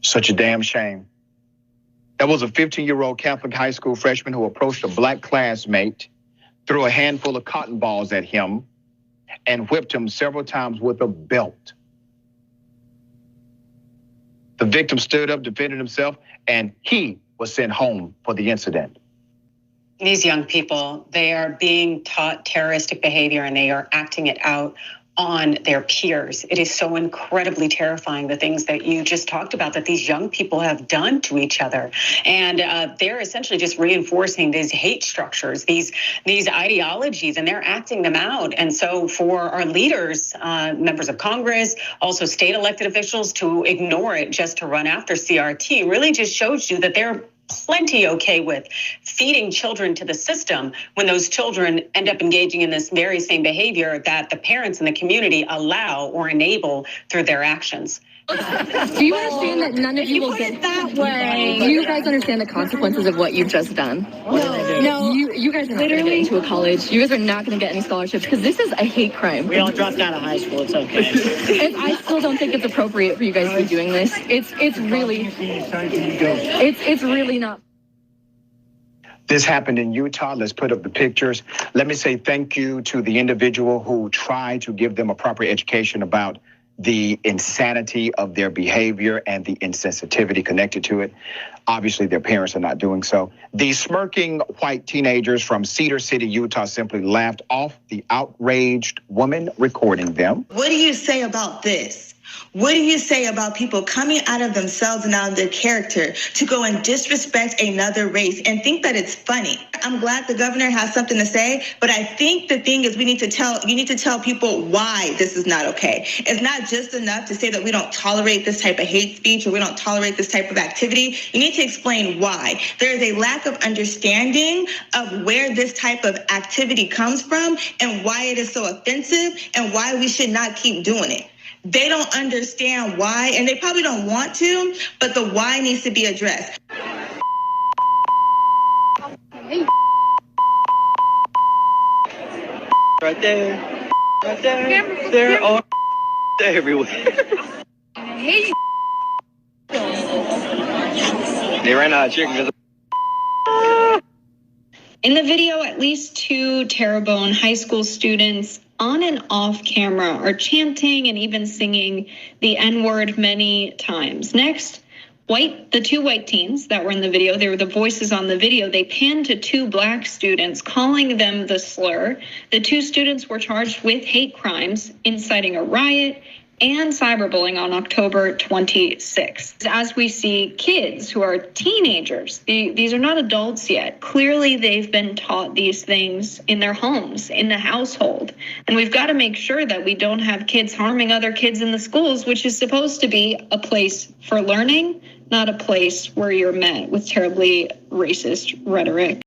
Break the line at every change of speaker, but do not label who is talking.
Such a damn shame. That was a 15-year-old Catholic high school freshman who approached a black classmate, threw a handful of cotton balls at him, and whipped him several times with a belt. The victim stood up, defended himself, and he was sent home for the incident.
These young people, they are being taught terroristic behavior and they are acting it out on their peers. It is so incredibly terrifying, the things that you just talked about that these young people have done to each other. And they're essentially just reinforcing these hate structures, these ideologies, and they're acting them out. And so for our leaders, members of Congress, also state elected officials to ignore it just to run after CRT really just shows you that they're plenty okay with feeding children to the system when those children end up engaging in this very same behavior that the parents in the community allow or enable through their actions.
Do you understand that none of you will get that way? Do you guys understand the consequences of what you've just done? No. You guys are not going to get into a college. You guys are not going to get any scholarships because this is a hate crime.
We all dropped out of high school. It's okay.
And I still don't think it's appropriate for you guys to be doing this. It's really not.
This happened in Utah. Let's put up the pictures. Let me say thank you to the individual who tried to give them a proper education about the insanity of their behavior and the insensitivity connected to it. Obviously, their parents are not doing so. The smirking white teenagers from Cedar City, Utah, simply laughed off the outraged woman recording them.
What do you say about this? What do you say about people coming out of themselves and out of their character to go and disrespect another race and think that it's funny? I'm glad the governor has something to say, but I think the thing is you need to tell people why this is not okay. It's not just enough to say that we don't tolerate this type of hate speech or we don't tolerate this type of activity. You need to explain why. There is a lack of understanding of where this type of activity comes from and why it is so offensive and why we should not keep doing it. They don't understand why, and they probably don't want to, but the why needs to be addressed.
Right there. Right there. There are everywhere.
Hey.
They ran out of chicken.
In the video, at least 2 Terrebonne high school students on and off camera are chanting and even singing the N-word many times. Next, the 2 white teens that were in the video, they were the voices on the video, they panned to 2 black students, calling them the slur. The 2 students were charged with hate crimes, inciting a riot, and cyberbullying on October 26th. As we see kids who are teenagers, these are not adults yet. Clearly, they've been taught these things in their homes, in the household. And we've got to make sure that we don't have kids harming other kids in the schools, which is supposed to be a place for learning, not a place where you're met with terribly racist rhetoric.